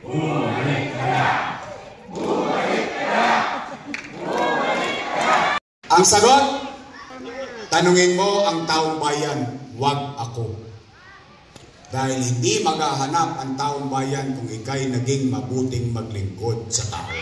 Bumalik ka na! Bumalik ka na! Bumalik ka na! Ang sagot, tanungin mo ang taong bayan, wag ako. Dahil hindi maghahanap ang taong bayan kung ikay naging mabuting maglingkod sa tao.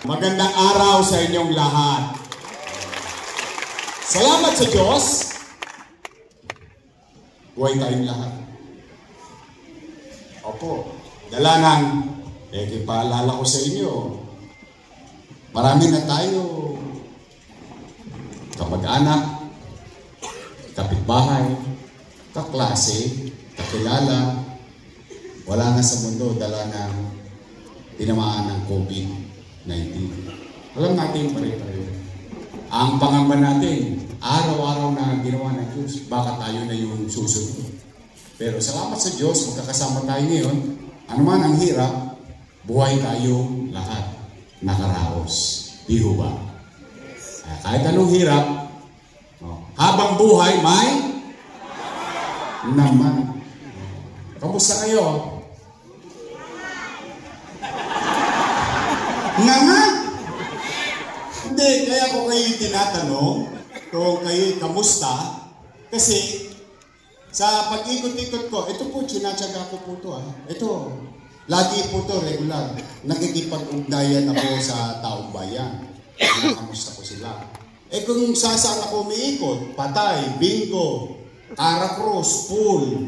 Magandang araw sa inyong lahat. Salamat sa Diyos. Buhay tayong lahat. Opo, dalanan, ipaalala ko sa inyo, marami na tayo kamag-anak, kapitbahay, kaklase, kakilala, wala na sa mundo dala ng tinamaan ng COVID-19. Alam natin pare-pareho. Ang pangamba natin, araw-araw na ginawa ng Diyos, baka tayo na yung susunod. Pero salamat sa Diyos, magkakasama tayo ngayon. Ano man ang hirap, buhay tayong lahat nakaraos. Di ho ba? Kahit anong hirap, habang buhay, may naman. Kamusta kayo? Naman? Hindi, kaya ko kayo tinatanong kung kayo kamusta. Kasi sa pag-ikot-ikot ko, ito po, sinatsaga ko po ito. Ito, lagi po ito, regular. Nakikipag-ugnayan ako sa taong bayan. Kamusta ko sila. Kung saan ako umiikot, patay, bingo, Caracross, pool.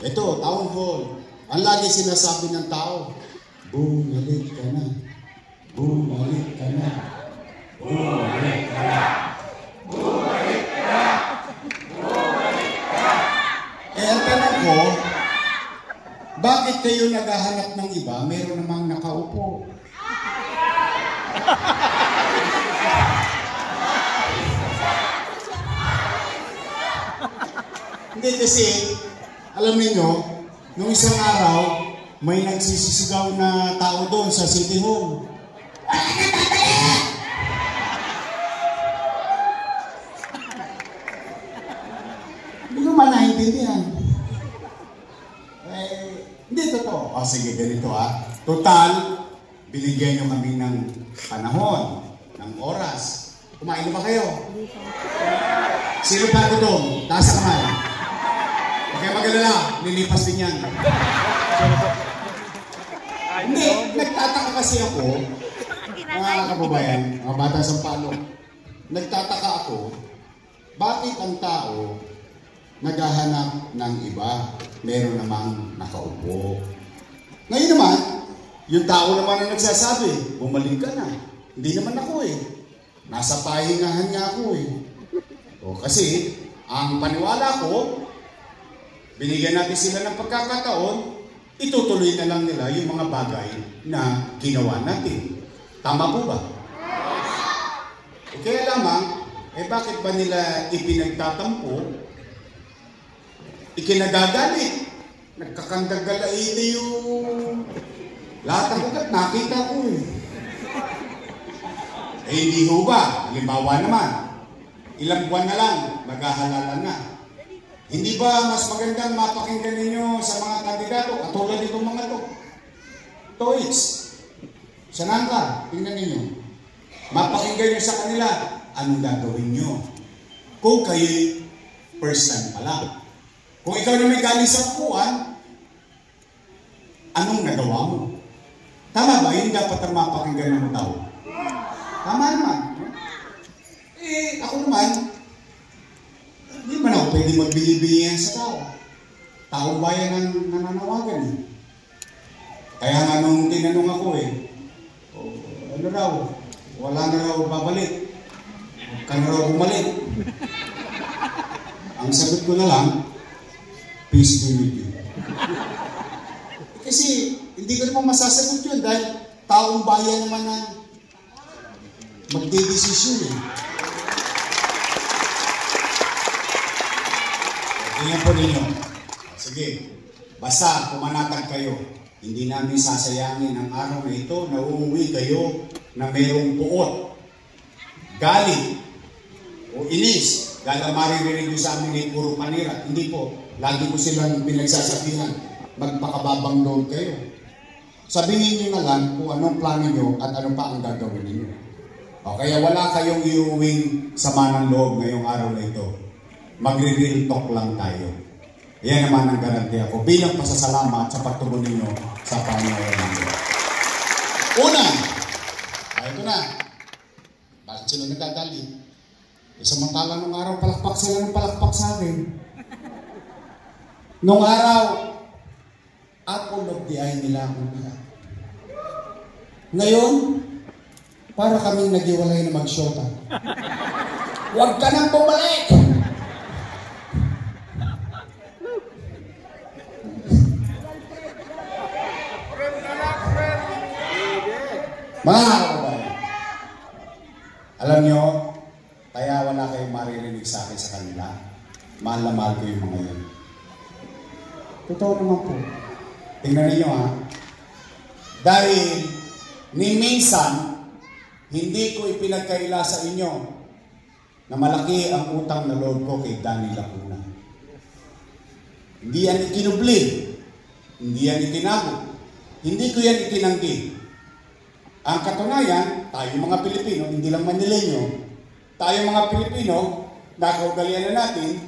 Ito, town hall. Ang lagi sinasabi ng tao, bumalik ka na. Bumalik ka na. Bumalik ka na. Bumalik ka na. Bumalik ka na. Ang tanong ko, bakit kayo naghahanap ng iba? Meron namang nakaupo. Hindi kasi, alam niyo, nung isang araw, may nagsisisigaw na tao doon sa City Hall. Hindi ko man naintindihan. Hindi totoo. Sige, ganito Total, binigyan nyo kami ng panahon, ng oras. Kumain na ba kayo? Sino pa gutom? Taas sa kamay. Kaya mag-alala, nilipas din yan. Hindi, nagtataka kasi ako, mga kababayan, mga bata sa palo, nagtataka ako, bakit ang tao naghahanap ng iba, meron namang nakaupo. Ngayon naman, yung tao naman ang nagsasabi, bumalik ka na. Hindi naman ako Nasa pahingahan nga ako kasi, ang paniwala ko, binigyan natin sila ng pagkakataon, itutuloy na lang nila yung mga bagay na ginawa natin. Tama po ba? Kaya lamang, bakit ba nila ipinagtatampo, ikinagagalit, nagkakandagalain yung lahat ng ugat, nakita ko hindi ho ba? Halimbawa naman, ilang buwan na lang, maghahalalan na. Hindi ba mas magandang mapakinggan ninyo sa mga kandidato katulad itong mga to? Toits. Saan ka? Tingnan ninyo. Mapakinggan nyo sa kanila, anong gagawin nyo? Kung kayo first time pa lang. Kung ikaw na may galing sa upuan, anong nagawa mo? Tama ba? Yun dapat ang mapakinggan ng tao. Tama naman. Ako naman, hindi man ako pwede magbili-bilihan sa tao. Taong bayan ang nananawagan Kaya nga nung tinanong ako ano raw, wala na raw babalik. Huwag ka na raw bumalik. Ang sagot ko na lang, peace be with you. Kasi hindi ko naman masasagot yun dahil taong bayan naman na magdedesisyon Tingnan po ninyo. Sige, basta pumanatag kayo. Hindi namin sasayangin ang araw na ito na uuwi kayo na mayroong puot, galit, o inis, Dahil maririnig nyo sa amin ay puro panira. Hindi po. Lagi ko silang pinagsasabihan, magpakababang loob kayo. Sabihin nyo na lang kung anong plano nyo at ano pa ang gagawin niyo. O, kaya wala kayong iuwing sama ng loob ngayong araw na ito. Magre-real talk lang tayo. Yan naman ang garanti ako bilang pasasalamat sa pagtugon ninyo sa Panginoon ninyo. Una, ito na. Bakit sila nagdadali? Samantala nung araw, palakpak sila ng palakpak sa akin. Nung araw, apple of the eye nila ako nila. Ngayon, para kaming nagiwalay na mag-shota. Huwag ka nang bumalik! Mga kababayan, alam nyo, kaya wala kayong maririnig sa akin sa kanila. Mahal na mahal ko yung mga yan. Totoo naman po. Tingnan ninyo ha. Dahil ni minsan, hindi ko ipinagkaila sa inyo na malaki ang utang na loob ko kay Danny Lacuna. Hindi yan ikinubli. Hindi yan itinago. Hindi ko yan itinanggi. Ang katunayan, tayo mga Pilipino, hindi lang Manileño, tayo mga Pilipino, nakaugalian na natin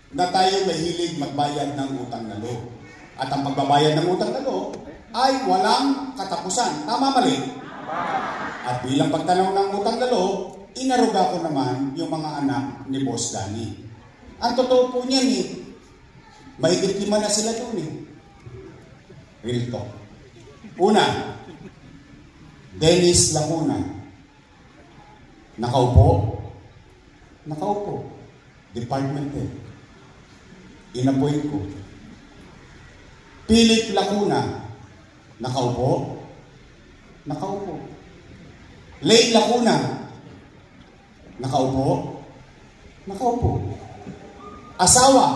na tayo mahilig magbayad ng utang na loob. At ang pagbabayad ng utang na loob ay walang katapusan. Tama mali? At bilang pagtanaw ng utang na loob, inaruga ko naman yung mga anak ni Boss Danny. Ang totoo po niyan may 5 na sila doon Real talk. Una, Dennis Lacuna. Nakaupo. Department head. Inappoint ko. Philip Lacuna. Nakaupo. Lane Lacuna. Nakaupo. Asawa.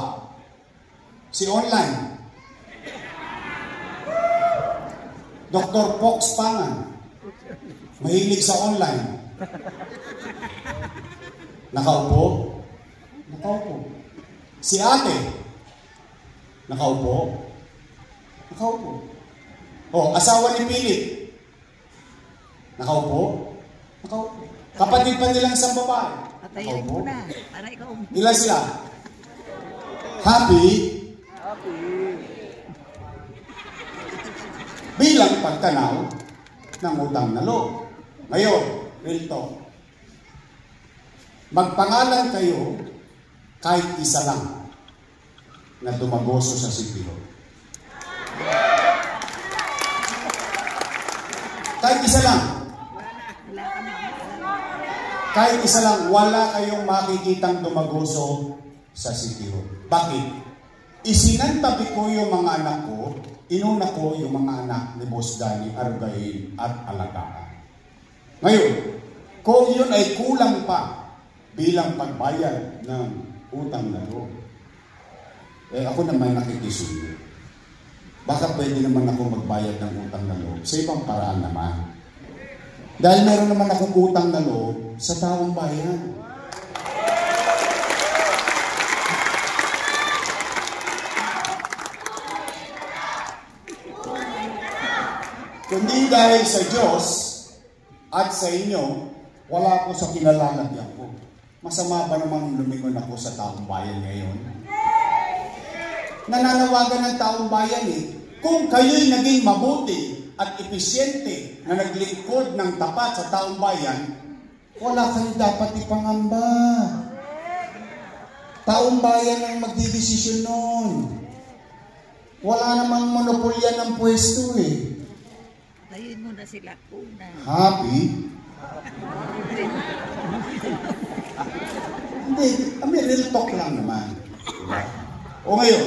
Si online. Dr. Fox Pangan. Mahilig sa online. Nakaupo. Si ate. Nakaupo. Asawa ni Philip. Nakaupo. Kapatid pa nilang isang babae. Patayin mo na. Para ikaw. Ilan sila? Happy. Bilang pagtanaw ng utang na loob. Ngayon, real talk. Magpangalan kayo kahit isa lang na dumagoso sa sipilo. Kahit isa lang. Kahit isa lang, wala kayong makikitang dumagoso sa sipilo. Bakit? Isinantabi ko yung mga anak ko, inuna ko yung mga anak ni Boss Danny, arugain at alagaan. Ngayon, kung yun ay kulang pa bilang pagbayad ng utang na loob, ako naman nakikisuyo. Baka pwede naman ako magbayad ng utang na loob sa ibang paraan naman. Dahil meron naman akong utang na loob sa taong bayan. Kundi dahil sa Diyos at sa inyo, wala ako sa kinalalagyan ko. Masama ba namang lumingon ako sa taong bayan ngayon? Nananawagan ng taong bayan kung kayo'y naging mabuti at episyente na naglingkod ng tapat sa taong bayan, wala kayo dapat ipangamba. Taong bayan ang magdidesisyon nun. Wala namang monopolya ng pwesto Tayin mo na sila kuna. Happy? Hindi, real talk lang naman. O ngayon,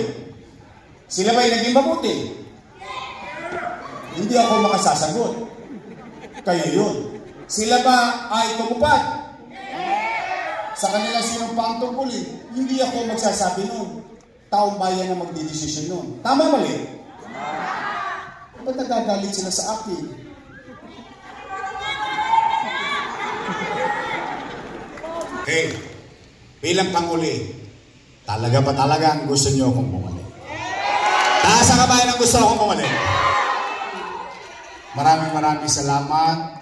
sila ba'y naging mabuti? Hindi ako makasasagot. Kayo yun. Sila ba ay tumupad? Sa kanila sinumpang tungkulin, hindi ako magsasabi nun. Taong bayan na magdidesisyon nun. Tama mali? Ba't nagagalit sila sa akin? Okay. bilang Pangulo, talaga ba talagang gusto niyo akong bumalik? Taas ang kamay ng gusto akong bumalik. Maraming salamat.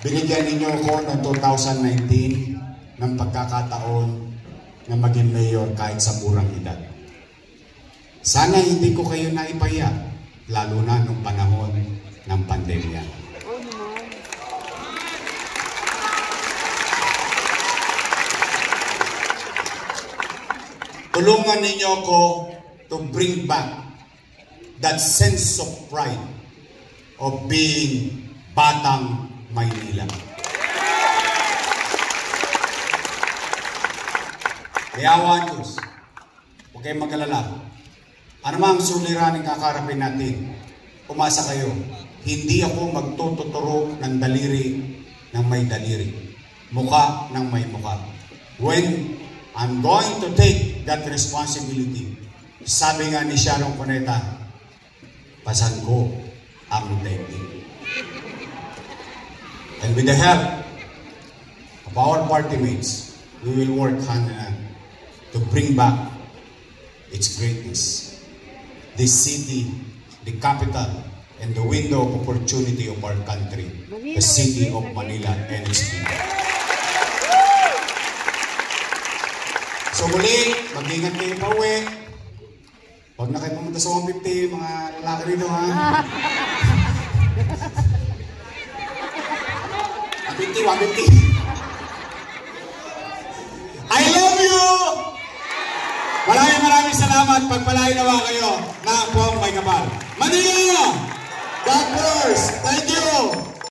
Binigyan ninyo ako noong 2019 ng pagkakataon na maging mayor kahit sa murang edad. Sana hindi ko kayo naipaya, lalo na nung panahon ng pandemya. Tulungan ninyo ako to bring back that sense of pride of being Batang Maynila. Kayawan Diyos, huwag kayong mag-alala. Ano mang suliraning kakarapin natin, umasa kayo. Hindi ako magtututuro ng daliri ng may daliri. Muka ng may muka. When I'm going to take that responsibility, sabi nga ni Sharon Cuneta, pasan ko ang daigdig. And with the help of our party mates, we will work hand in hand to bring back its greatness. This city, the capital, and the window of opportunity of our country, the city of Manila and its people. So muli, mag-ingat kayo pa uwi. Huwag na kayo pumunta sa 150, mga lalaki rito, ha? 150. I love you! Maraming salamat. Pagpalain naman kayo na po ang may kapal. Manila! God bless! Thank you!